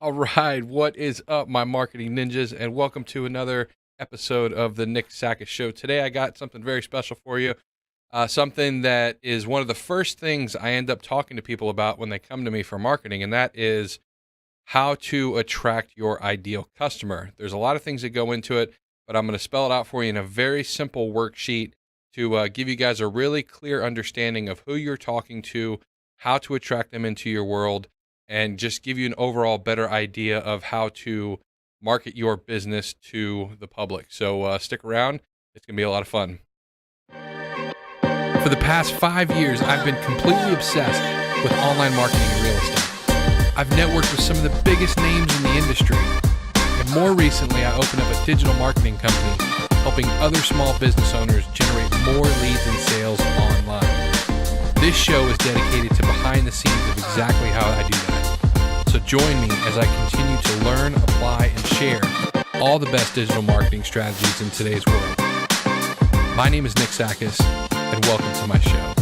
All right, what is up, my marketing ninjas, and welcome to another episode of the Nick Sakkis Show. Today, I got something very special for you. Something that is one of the first things I end up talking to people about when they come to me for marketing, and that is how to attract your ideal customer. There's a lot of things that go into it, but I'm going to spell it out for you in a very simple worksheet to give you guys a really clear understanding of who you're talking to, how to attract them into your world, and just give you an overall better idea of how to market your business to the public. So stick around. It's going to be a lot of fun. For the past 5 years, I've been completely obsessed with online marketing and real estate. I've networked with some of the biggest names in the industry. And more recently, I opened up a digital marketing company helping other small business owners generate more leads and sales online. This show is dedicated to behind the scenes of exactly how I do that. So join me as I continue to learn, apply, and share all the best digital marketing strategies in today's world. My name is Nick Sakkis, and welcome to my show.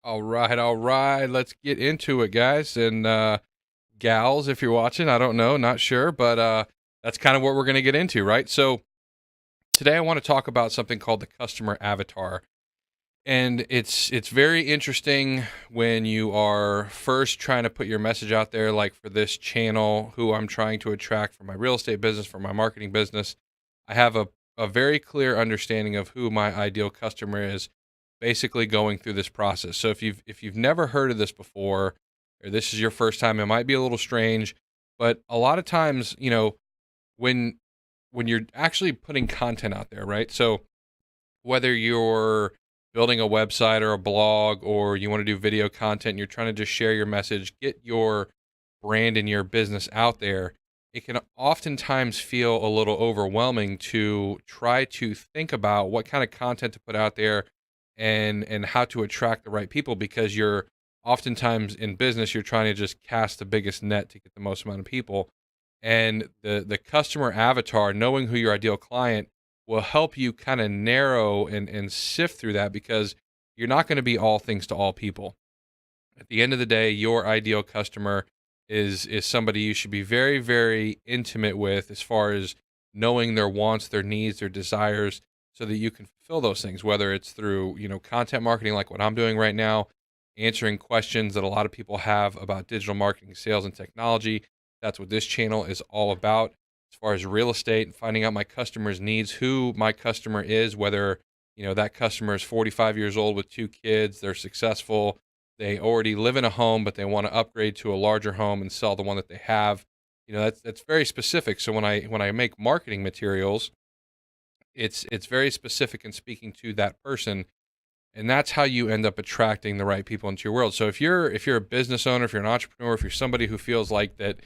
All right. Let's get into it, guys and gals. If you're watching, I don't know, not sure, but that's kind of what we're going to get into, right? So today I want to talk about something called the customer avatar. And it's very interesting when you are first trying to put your message out there, like for this channel, who I'm trying to attract for my real estate business, for my marketing business. I have a very clear understanding of who my ideal customer is, basically going through this process. So if you've never heard of this before, or this is your first time, it might be a little strange, but a lot of times, when you're actually putting content out there, right? So whether you're building a website or a blog, or you want to do video content, you're trying to just share your message, get your brand and your business out there, it can oftentimes feel a little overwhelming to try to think about what kind of content to put out there and how to attract the right people, because you're oftentimes in business, you're trying to just cast the biggest net to get the most amount of people. And the customer avatar, knowing who your ideal client, will help you kind of narrow and sift through that, because you're not going to be all things to all people. At the end of the day, your ideal customer is somebody you should be very, very intimate with, as far as knowing their wants, their needs, their desires, so that you can fulfill those things, whether it's through, content marketing like what I'm doing right now, answering questions that a lot of people have about digital marketing, sales, and technology. That's what this channel is all about. As far as real estate and finding out my customers' needs, who my customer is, whether, that customer is 45 years old with 2 kids, they're successful, they already live in a home, but they want to upgrade to a larger home and sell the one that they have. That's very specific. So when I make marketing materials, it's very specific in speaking to that person. And that's how you end up attracting the right people into your world. So if you're a business owner, if you're an entrepreneur, if you're somebody who feels like that,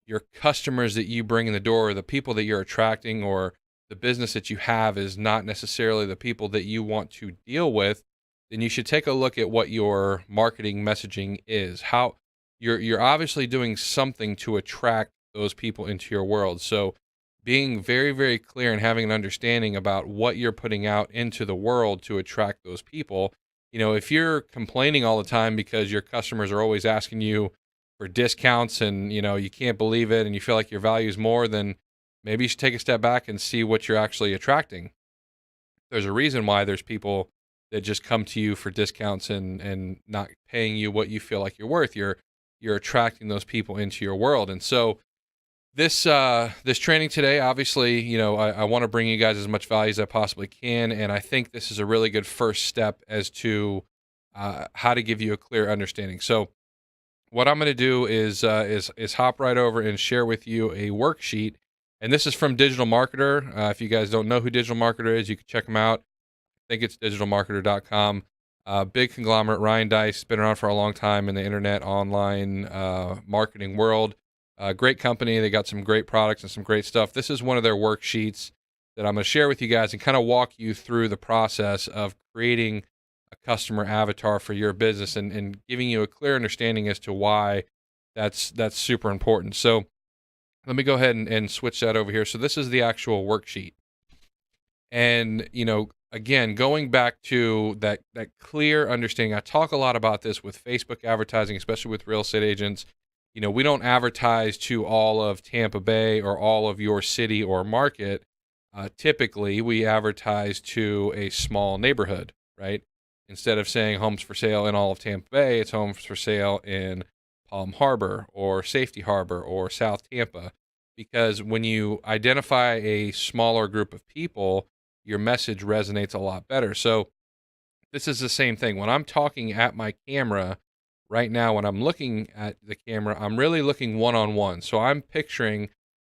your customers that you bring in the door, or the people that you're attracting, or the business that you have is not necessarily the people that you want to deal with, then you should take a look at what your marketing messaging is. How you're obviously doing something to attract those people into your world. So being very, very clear and having an understanding about what you're putting out into the world to attract those people. If you're complaining all the time because your customers are always asking you for discounts, and you can't believe it, and you feel like your value is more, then maybe you should take a step back and see what you're actually attracting. There's a reason why there's people that just come to you for discounts and not paying you what you feel like you're worth. You're attracting those people into your world. And so this training today, obviously, I want to bring you guys as much value as I possibly can, and I think this is a really good first step as to how to give you a clear understanding. So what I'm going to do is hop right over and share with you a worksheet, and this is from Digital Marketer. If you guys don't know who Digital Marketer is, you can check them out. I think it's digitalmarketer.com. Big conglomerate. Ryan Dice, been around for a long time in the internet online marketing world. Great company. They got some great products and some great stuff. This is one of their worksheets that I'm going to share with you guys and kind of walk you through the process of creating a customer avatar for your business, and giving you a clear understanding as to why that's super important. So let me go ahead and switch that over here. So this is the actual worksheet. And, again, going back to that clear understanding, I talk a lot about this with Facebook advertising, especially with real estate agents. We don't advertise to all of Tampa Bay or all of your city or market. Typically, we advertise to a small neighborhood, right? Instead of saying homes for sale in all of Tampa Bay, it's homes for sale in Palm Harbor or Safety Harbor or South Tampa. Because when you identify a smaller group of people, your message resonates a lot better. So this is the same thing. When I'm talking at my camera right now, when I'm looking at the camera, I'm really looking one-on-one. So I'm picturing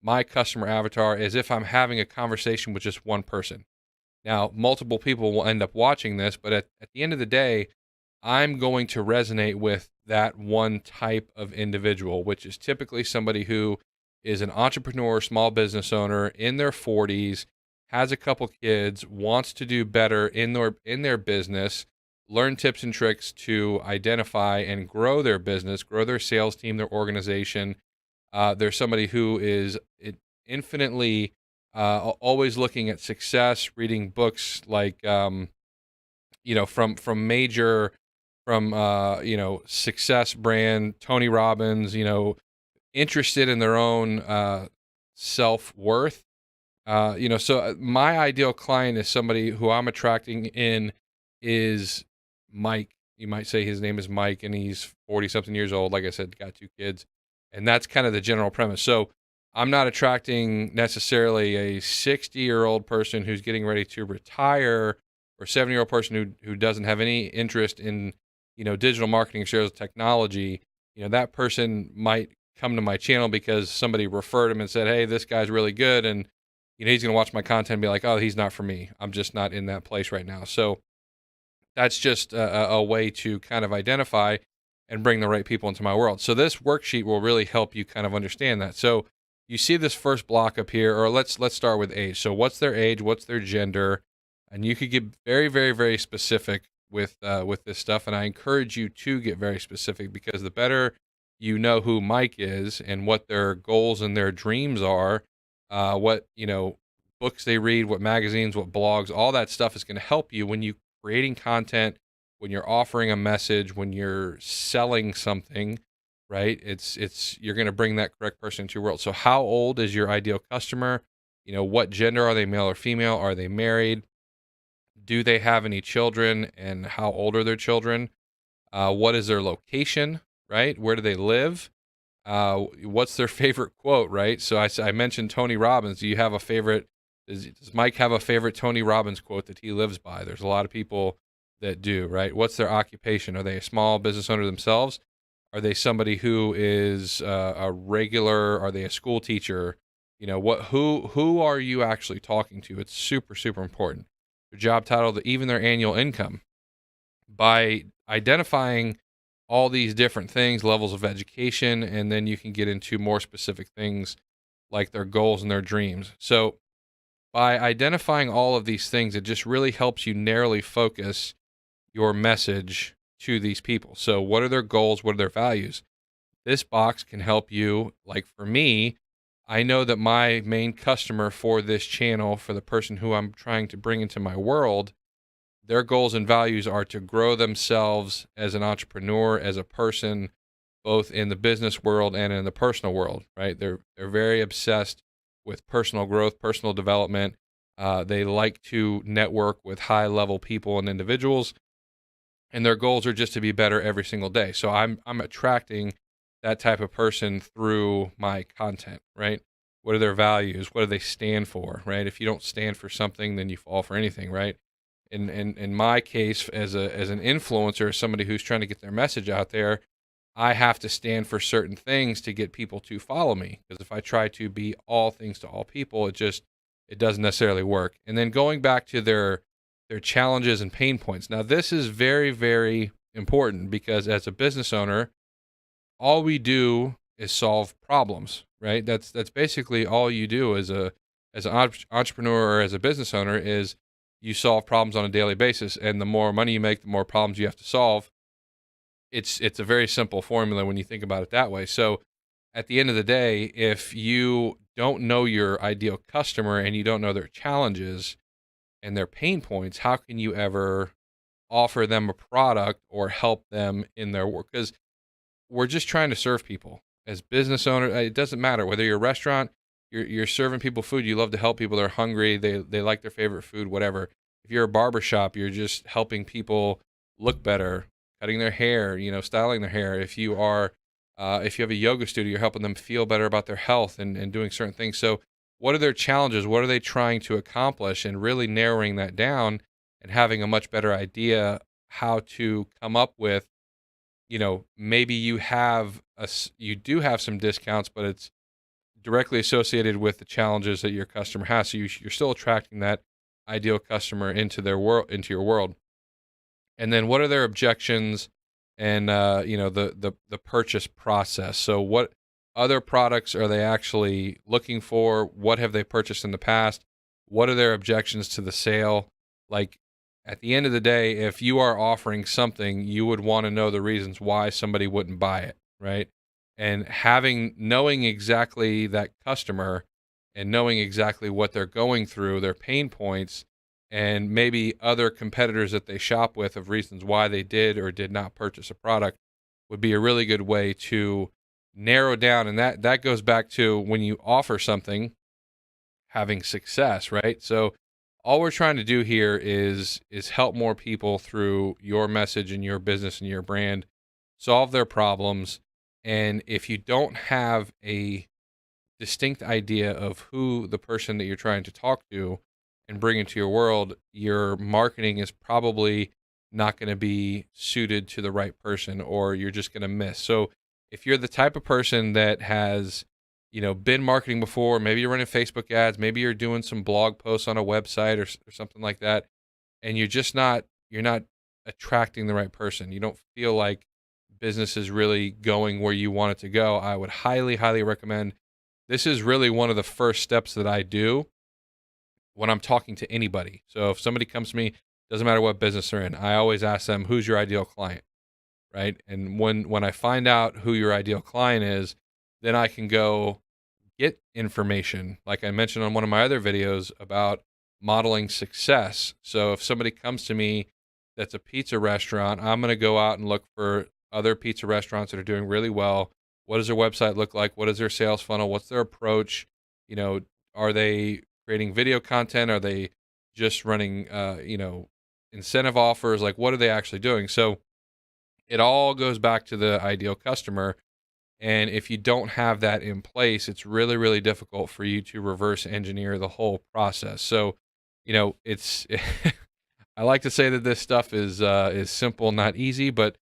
my customer avatar as if I'm having a conversation with just one person. Now, multiple people will end up watching this, but at the end of the day, I'm going to resonate with that one type of individual, which is typically somebody who is an entrepreneur, small business owner in their 40s, has a couple kids, wants to do better in their business, learn tips and tricks to identify and grow their business, grow their sales team, their organization. There's somebody who is infinitely always looking at success, reading books like from major success brand Tony Robbins, interested in their own self-worth. So my ideal client is somebody who I'm attracting in is Mike. You might say his name is Mike and he's 40 something years old. Like I said, got 2 kids. And that's kind of the general premise. So I'm not attracting necessarily a 60-year-old person who's getting ready to retire or 70-year-old person who doesn't have any interest in, digital marketing or sales technology. That person might come to my channel because somebody referred him and said, hey, this guy's really good. And, he's going to watch my content and be like, oh, he's not for me. I'm just not in that place right now. So that's just a way to kind of identify and bring the right people into my world. So this worksheet will really help you kind of understand that. So you see this first block up here, or let's start with age. So what's their age? What's their gender? And you could get very, very, very specific with this stuff. And I encourage you to get very specific because the better you know who Mike is and what their goals and their dreams are, what books they read, what magazines, what blogs, all that stuff is going to help you when you creating content, when you're offering a message, when you're selling something, right? It's you're going to bring that correct person into your world. So how old is your ideal customer? What gender are they, male or female? Are they married? Do they have any children, and how old are their children? What is their location, right? Where do they live? What's their favorite quote, right? So I mentioned Tony Robbins. Do you have a favorite? Does Mike have a favorite Tony Robbins quote that he lives by? There's a lot of people that do, right? What's their occupation? Are they a small business owner themselves? Are they somebody who is a regular? Are they a school teacher? Who are you actually talking to? It's super, super important. Their job title, even their annual income. By identifying all these different things, levels of education, and then you can get into more specific things like their goals and their dreams. So by identifying all of these things, it just really helps you narrowly focus your message to these people. So what are their goals? What are their values? This box can help you. Like for me, I know that my main customer for this channel, for the person who I'm trying to bring into my world, their goals and values are to grow themselves as an entrepreneur, as a person, both in the business world and in the personal world, right? They're very obsessed with personal growth, personal development. They like to network with high-level people and individuals, and their goals are just to be better every single day. So I'm attracting that type of person through my content, right? What are their values? What do they stand for, right? If you don't stand for something, then you fall for anything, right? In my case, as an influencer, somebody who's trying to get their message out there, I have to stand for certain things to get people to follow me. Because if I try to be all things to all people, it doesn't necessarily work. And then going back to their challenges and pain points. Now, this is very, very important because as a business owner, all we do is solve problems, right? That's basically all you do as an entrepreneur or as a business owner is you solve problems on a daily basis. And the more money you make, the more problems you have to solve. It's a very simple formula when you think about it that way. So at the end of the day, if you don't know your ideal customer and you don't know their challenges, and their pain points, how can you ever offer them a product or help them in their work? Because we're just trying to serve people as business owners. It doesn't matter whether you're a restaurant, you're serving people food. You love to help people. They're hungry. They like their favorite food, whatever. If you're a barber shop, you're just helping people look better, cutting their hair, styling their hair. If you have a yoga studio, you're helping them feel better about their health and doing certain things. So what are their challenges? What are they trying to accomplish? And really narrowing that down and having a much better idea how to come up with, maybe you do have some discounts, but it's directly associated with the challenges that your customer has. So you're still attracting that ideal customer into their world, into your world. And then what are their objections and, the purchase process? So what other products are they actually looking for? What have they purchased in the past? What are their objections to the sale? Like, at the end of the day, if you are offering something, you would want to know the reasons why somebody wouldn't buy it, right? And knowing exactly that customer and knowing exactly what they're going through, their pain points, and maybe other competitors that they shop with of reasons why they did or did not purchase a product would be a really good way to narrow down. And that goes back to when you offer something, having success, right? So all we're trying to do here is help more people through your message and your business and your brand, solve their problems. And if you don't have a distinct idea of who the person that you're trying to talk to and bring into your world, your marketing is probably not going to be suited to the right person, or you're just going to miss. So if you're the type of person that has, been marketing before, maybe you're running Facebook ads, maybe you're doing some blog posts on a website or something like that, and you're not attracting the right person. You don't feel like business is really going where you want it to go. I would highly, highly recommend. This is really one of the first steps that I do when I'm talking to anybody. So if somebody comes to me, doesn't matter what business they're in, I always ask them, who's your ideal client, right? And when I find out who your ideal client is, then I can go get information, like I mentioned on one of my other videos about modeling success. So if somebody comes to me that's a pizza restaurant, I'm going to go out and look for other pizza restaurants that are doing really well. What does their website look like? What is their sales funnel? What's their approach? Are they creating video content? Are they just running, incentive offers? Like, what are they actually doing? So it all goes back to the ideal customer. And if you don't have that in place, it's really, really difficult for you to reverse engineer the whole process. So, it's, I like to say that this stuff is simple, not easy, but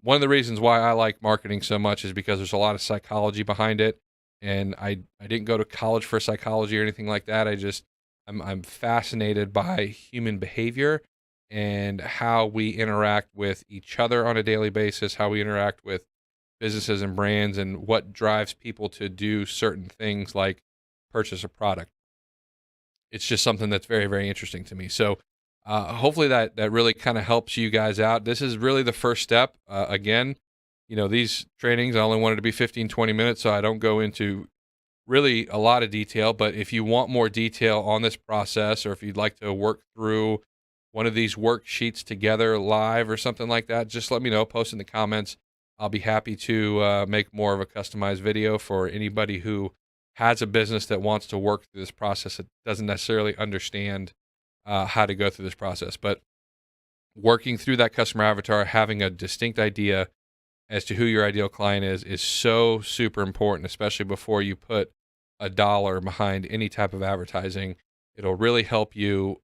one of the reasons why I like marketing so much is because there's a lot of psychology behind it. And I didn't go to college for psychology or anything like that. I'm fascinated by human behavior and how we interact with each other on a daily basis, how we interact with businesses and brands, and what drives people to do certain things like purchase a product. It's just something that's very, very interesting to me. So hopefully that really kind of helps you guys out. This is really the first step. Again, these trainings, I only wanted to be 15, 20 minutes, so I don't go into really a lot of detail. But if you want more detail on this process, or if you'd like to work through one of these worksheets together live or something like that, just let me know. Post in the comments. I'll be happy to make more of a customized video for anybody who has a business that wants to work through this process that doesn't necessarily understand how to go through this process. But working through that customer avatar, having a distinct idea as to who your ideal client is so super important, especially before you put a dollar behind any type of advertising. It'll really help you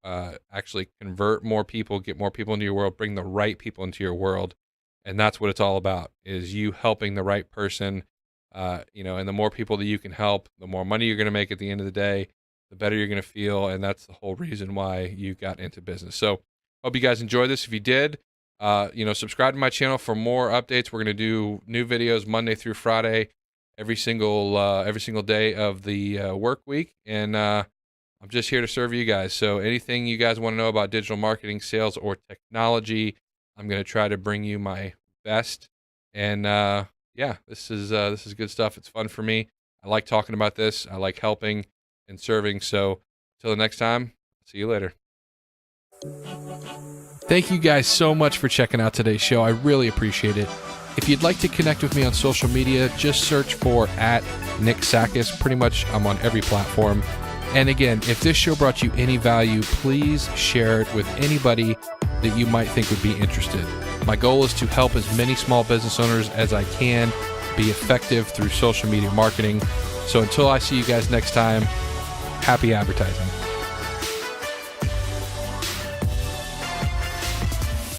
actually convert more people, get more people into your world, bring the right people into your world. And that's what it's all about, is you helping the right person. And the more people that you can help, the more money you're going to make at the end of the day, the better you're going to feel. And that's the whole reason why you got into business. So hope you guys enjoyed this. If you did, subscribe to my channel for more updates. We're going to do new videos Monday through Friday, every single day of the work week. And I'm just here to serve you guys. So anything you guys want to know about digital marketing, sales, or technology, I'm going to try to bring you my best. And this is good stuff. It's fun for me. I like talking about this. I like helping and serving. So until the next time, see you later. Thank you guys so much for checking out today's show. I really appreciate it. If you'd like to connect with me on social media, just search for @NickSakkis. Pretty much I'm on every platform. And again, if this show brought you any value, please share it with anybody that you might think would be interested. My goal is to help as many small business owners as I can be effective through social media marketing. So until I see you guys next time, happy advertising.